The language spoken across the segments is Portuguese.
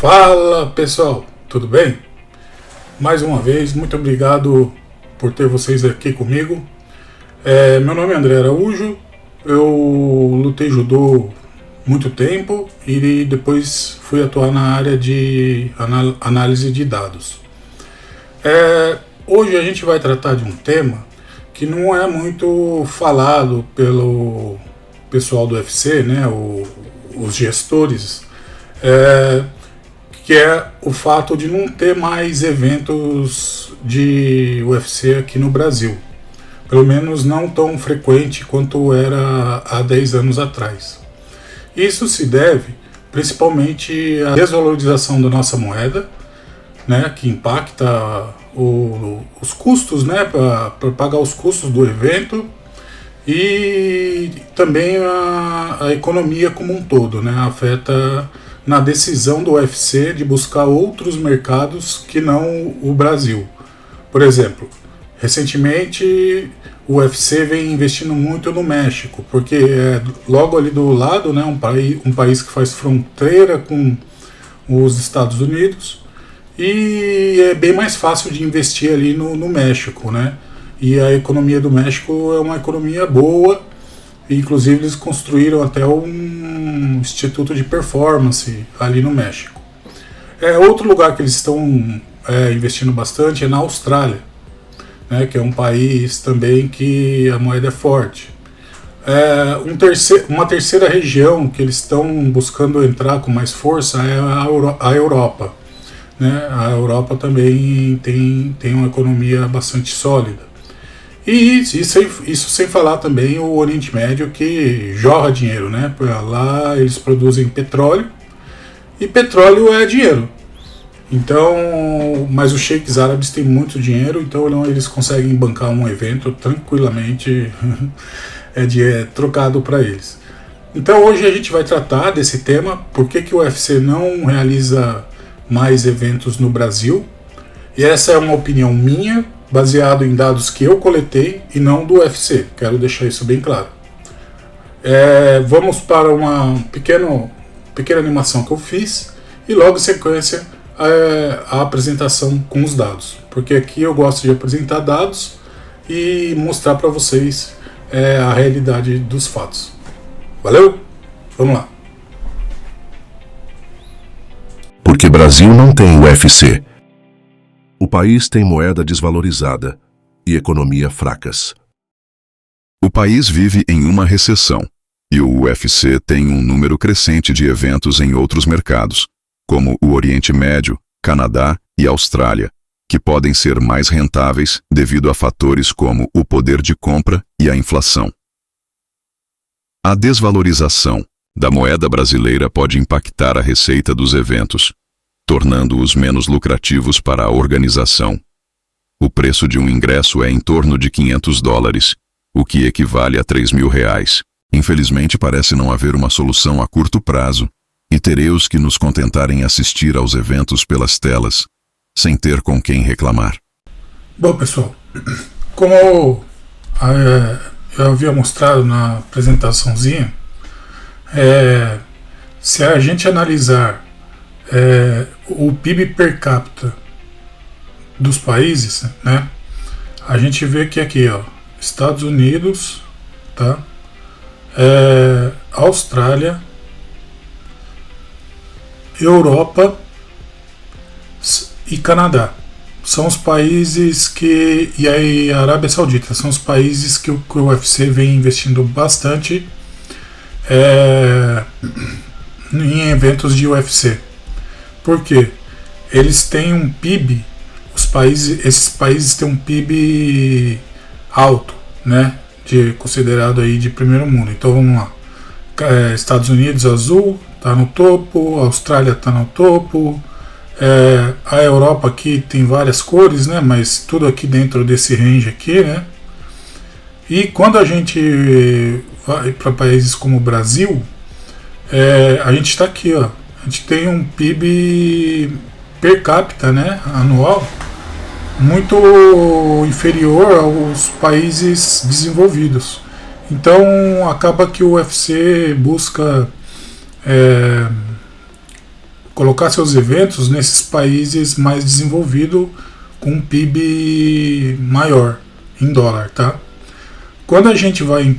Fala pessoal, tudo bem? Mais uma vez, muito obrigado por ter vocês aqui comigo. Meu nome é André Araújo, eu lutei judô muito tempo e depois fui atuar na área de análise de dados. Hoje a gente vai tratar de um tema que não é muito falado pelo pessoal do UFC, né, os gestores, que é o fato de não ter mais eventos de UFC aqui no Brasil. Pelo menos não tão frequente quanto era há 10 anos atrás. Isso se deve principalmente à desvalorização da nossa moeda, né, que impacta os custos, né, para pagar os custos do evento, e também a economia como um todo, né, afeta na decisão do UFC de buscar outros mercados que não o Brasil. Por exemplo, recentemente o UFC vem investindo muito no México, porque é logo ali do lado, né, um país que faz fronteira com os Estados Unidos, e é bem mais fácil de investir ali no México, né? E a economia do México é uma economia boa. Inclusive eles construíram até um instituto de performance ali no México. Outro lugar que eles estão investindo bastante é na Austrália, né, que é um país também que a moeda é forte. Uma terceira região que eles estão buscando entrar com mais força é a Europa. Né? A Europa também tem uma economia bastante sólida. E isso sem falar também o Oriente Médio, que jorra dinheiro, né? Lá eles produzem petróleo, e petróleo é dinheiro. Então, mas os sheiks árabes têm muito dinheiro, então eles conseguem bancar um evento tranquilamente, trocado para eles. Então hoje a gente vai tratar desse tema, por que o UFC não realiza mais eventos no Brasil, e essa é uma opinião minha, baseado em dados que eu coletei e não do UFC, quero deixar isso bem claro. Vamos para uma pequena animação que eu fiz e logo em sequência a apresentação com os dados, porque aqui eu gosto de apresentar dados e mostrar para vocês a realidade dos fatos. Valeu? Vamos lá. Porque Brasil não tem UFC. O país tem moeda desvalorizada e economia fracas. O país vive em uma recessão, e o UFC tem um número crescente de eventos em outros mercados, como o Oriente Médio, Canadá e Austrália, que podem ser mais rentáveis devido a fatores como o poder de compra e a inflação. A desvalorização da moeda brasileira pode impactar a receita dos eventos, tornando-os menos lucrativos para a organização. O preço de um ingresso é em torno de $500, o que equivale a R$3.000. Infelizmente parece não haver uma solução a curto prazo, e teremos que nos contentar em assistir aos eventos pelas telas, sem ter com quem reclamar. Bom pessoal, como eu havia mostrado na apresentaçãozinha, se a gente analisar o PIB per capita dos países, né, a gente vê que aqui, ó, Estados Unidos, tá, Austrália, Europa e Canadá são os países e a Arábia Saudita são os países que o UFC vem investindo bastante em eventos de UFC. Por quê? Eles têm um PIB, esses países têm um PIB alto, né? Considerado aí de primeiro mundo. Então vamos lá. Estados Unidos azul, está no topo, a Austrália está no topo, a Europa aqui tem várias cores, né? Mas tudo aqui dentro desse range aqui, né? E quando a gente vai para países como o Brasil, a gente está aqui, ó. A gente tem um PIB per capita, né, anual, muito inferior aos países desenvolvidos. Então acaba que o UFC busca colocar seus eventos nesses países mais desenvolvidos com um PIB maior em dólar, tá? Quando a gente vai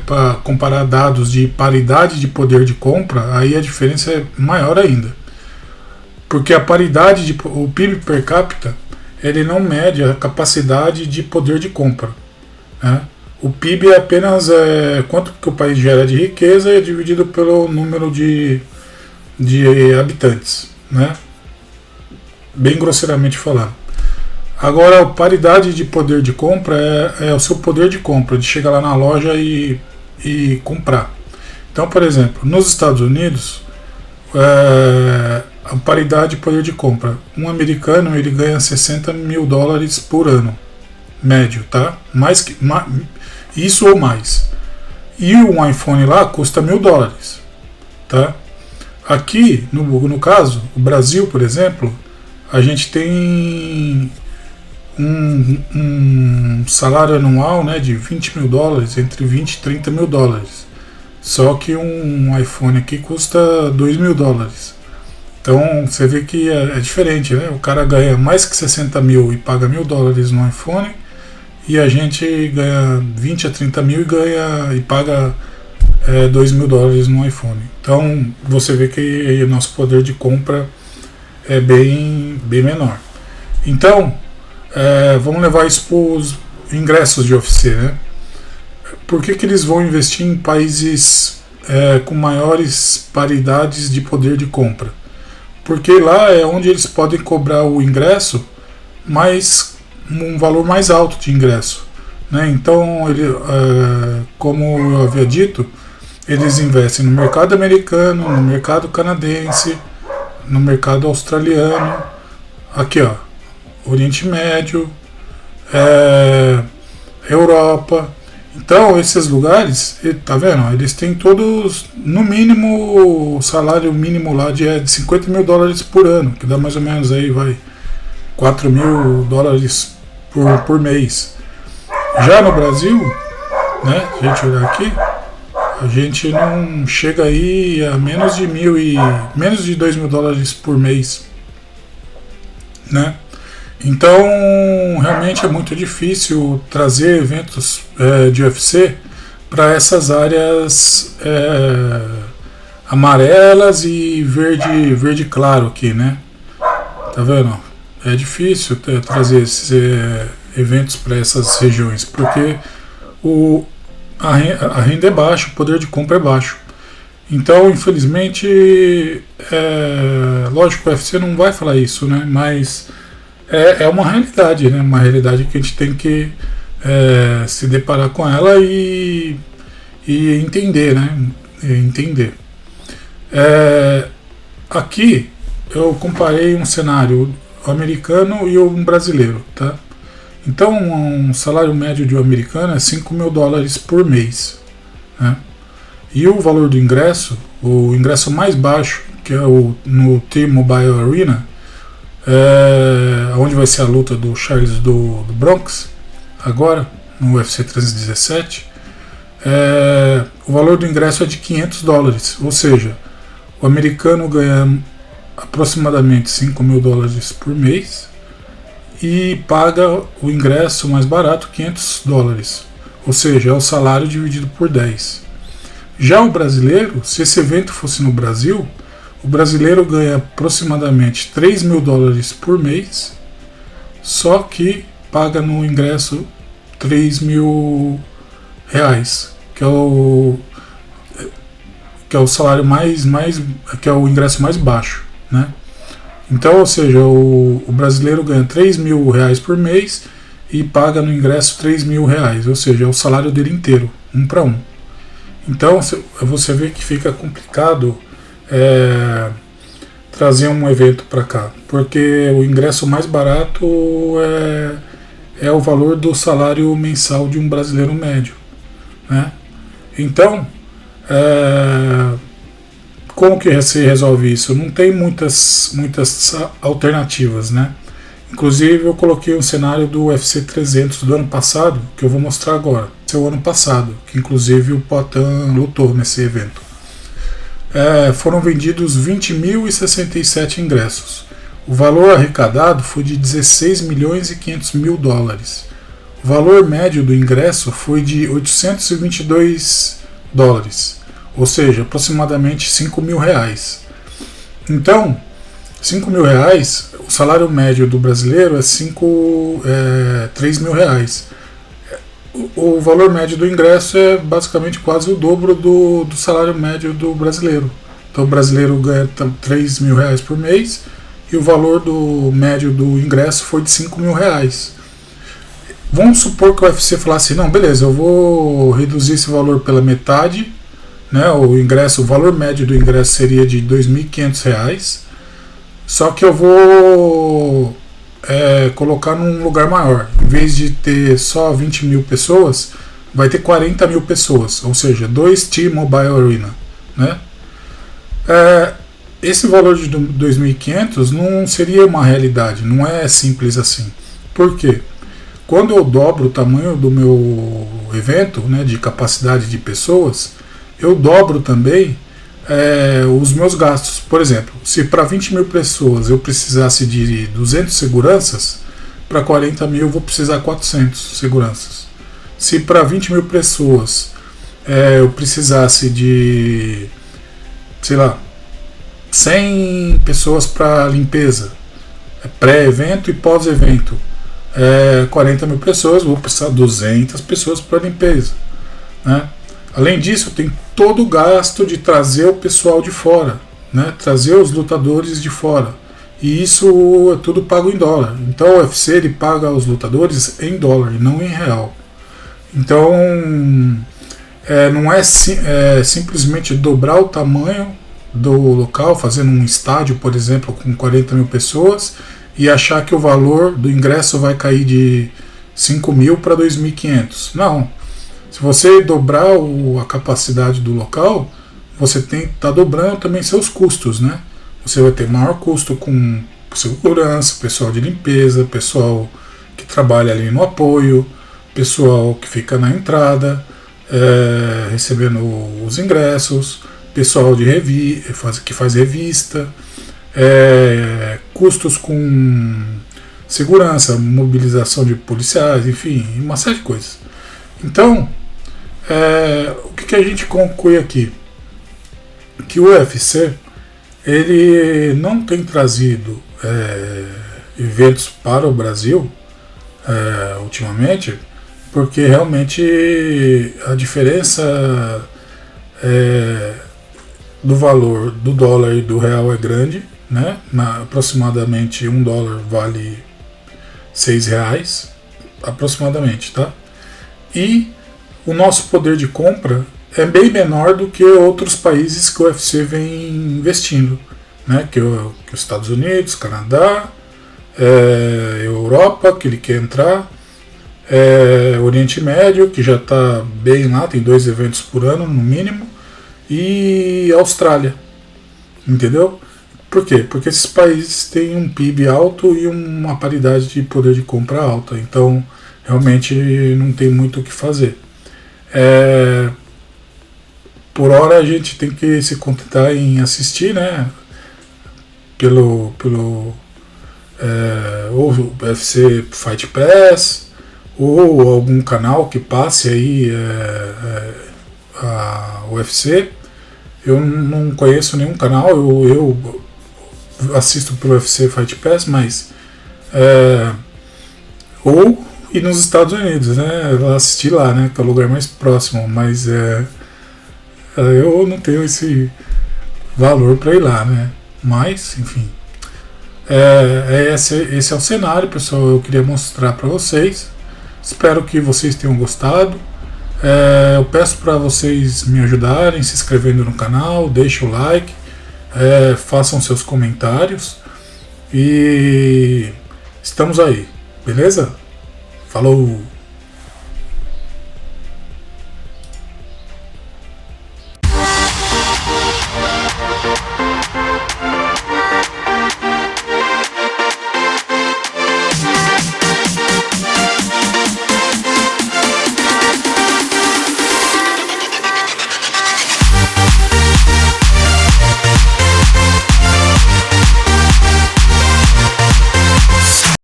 para comparar dados de paridade de poder de compra, aí a diferença é maior ainda, porque a paridade o PIB per capita, ele não mede a capacidade de poder de compra, né? O PIB é apenas quanto que o país gera de riqueza é dividido pelo número de habitantes, né? Bem grosseiramente falando. Agora, a paridade de poder de compra é o seu poder de compra, de chegar lá na loja e comprar. Então, por exemplo, nos Estados Unidos, a paridade de poder de compra, um americano ele ganha 60 mil dólares por ano, médio, tá? Isso ou mais. E um iPhone lá custa 1.000 dólares, tá? Aqui, no caso, o Brasil, por exemplo, a gente tem um salário anual, né, de 20 mil dólares, entre 20 e 30 mil dólares. Só que um iPhone aqui custa 2 mil dólares. Então você vê que é diferente, né? O cara ganha mais que 60 mil e paga 1.000 dólares no iPhone, e a gente ganha 20 a 30 mil e paga 2 mil dólares no iPhone. Então você vê que o nosso poder de compra é bem menor. Então vamos levar isso para os ingressos de UFC, né? Por que eles vão investir em países com maiores paridades de poder de compra? Porque lá é onde eles podem cobrar o ingresso um valor mais alto de ingresso, né? Então, como eu havia dito, eles investem no mercado americano, no mercado canadense, no mercado australiano, aqui ó, Oriente Médio, Europa. Então esses lugares, tá vendo? Eles têm todos, no mínimo, o salário mínimo lá de 50 mil dólares por ano, que dá mais ou menos aí, 4 mil dólares por mês. Já no Brasil, né, se a gente olhar aqui, a gente não chega aí a menos de menos de 2 mil dólares por mês, né? Então, realmente é muito difícil trazer eventos de UFC para essas áreas amarelas e verde claro aqui, né? Tá vendo? É difícil trazer esses eventos para essas regiões, porque a renda é baixa, o poder de compra é baixo. Então, infelizmente, lógico que o UFC não vai falar isso, né? Mas é uma realidade, né? Uma realidade que a gente tem que se deparar com ela e entender, né? Entender. Aqui eu comparei um cenário americano e um brasileiro, tá? Então, um salário médio de um americano é 5 mil dólares por mês, né? E o valor do ingresso, o ingresso mais baixo, que é no T-Mobile Arena, onde vai ser a luta do Charles do Bronx, agora, no UFC 317, o valor do ingresso é de 500 dólares, ou seja, o americano ganha aproximadamente 5 mil dólares por mês e paga o ingresso mais barato, 500 dólares, ou seja, é o salário dividido por 10. Já o brasileiro, se esse evento fosse no Brasil, o brasileiro ganha aproximadamente 3 mil dólares por mês, só que paga no ingresso 3 mil reais, que é o salário que é o ingresso mais baixo, né? Então, ou seja, o brasileiro ganha 3 mil reais por mês e paga no ingresso 3 mil reais, ou seja, é o salário dele inteiro, 1 para 1. Então você vê que fica complicado trazer um evento para cá, porque o ingresso mais barato é o valor do salário mensal de um brasileiro médio, né? Então, como que se resolve isso? Não tem muitas alternativas, né? Inclusive eu coloquei um cenário do UFC 300 do ano passado, que eu vou mostrar agora. Esse é o ano passado, que inclusive o Poatan lutou nesse evento. foram vendidos 20.067 ingressos. O valor arrecadado foi de 16 milhões e 500 mil dólares. O valor médio do ingresso foi de 822 dólares, ou seja, aproximadamente 5 mil reais. Então, 5 mil reais, o salário médio do brasileiro é 3 mil reais. O valor médio do ingresso é basicamente quase o dobro do salário médio do brasileiro. Então o brasileiro ganha 3 mil reais por mês e o valor médio do ingresso foi de 5 mil reais. Vamos supor que o UFC falasse, não, beleza, eu vou reduzir esse valor pela metade, né? O valor médio do ingresso seria de 2.500 reais, só que eu vou colocar num lugar maior. Em vez de ter só 20 mil pessoas, vai ter 40 mil pessoas, ou seja, 2 T-Mobile Arena, né? Esse valor de 2.500 não seria uma realidade, não é simples assim. Por quê? Quando eu dobro o tamanho do meu evento, né, de capacidade de pessoas, eu dobro também os meus gastos. Por exemplo, se para 20 mil pessoas eu precisasse de 200 seguranças, para 40 mil eu vou precisar 400 seguranças. Se para 20 mil pessoas eu precisasse de, sei lá, 100 pessoas para limpeza, pré-evento e pós-evento, 40 mil pessoas, vou precisar de 200 pessoas para limpeza, né? Além disso, tem todo o gasto de trazer o pessoal de fora, né? Trazer os lutadores de fora, e isso é tudo pago em dólar. Então o UFC ele paga os lutadores em dólar e não em real. Então não é simplesmente dobrar o tamanho do local, fazendo um estádio, por exemplo, com 40 mil pessoas, e achar que o valor do ingresso vai cair de 5 mil para 2.500. Não. Se você dobrar a capacidade do local, você está dobrando também seus custos, né? Você vai ter maior custo com segurança, pessoal de limpeza, pessoal que trabalha ali no apoio, pessoal que fica na entrada, recebendo os ingressos, pessoal de que faz revista, custos com segurança, mobilização de policiais, enfim, uma série de coisas. Então, o que a gente conclui aqui? Que o UFC ele não tem trazido eventos para o Brasil ultimamente, porque realmente a diferença do valor do dólar e do real é grande, né? Aproximadamente $1 vale R$6, aproximadamente, tá? E o nosso poder de compra é bem menor do que outros países que o UFC vem investindo, né? Que os Estados Unidos, Canadá, Europa, que ele quer entrar, Oriente Médio, que já está bem lá, tem 2 eventos por ano no mínimo, e Austrália, entendeu? Por quê? Porque esses países têm um PIB alto e uma paridade de poder de compra alta, então realmente não tem muito o que fazer. Por hora a gente tem que se contentar em assistir, né? Pelo ou UFC Fight Pass, ou algum canal que passe aí a UFC. Eu não conheço nenhum canal, eu assisto pelo UFC Fight Pass, mas ou ir nos Estados Unidos, né? Assistir lá, né? Que é o lugar mais próximo, mas eu não tenho esse valor para ir lá, né? Mas, enfim, esse é o cenário, pessoal. Eu queria mostrar para vocês. Espero que vocês tenham gostado. Eu peço para vocês me ajudarem se inscrevendo no canal, deixem o like, façam seus comentários e estamos aí, beleza? Falou!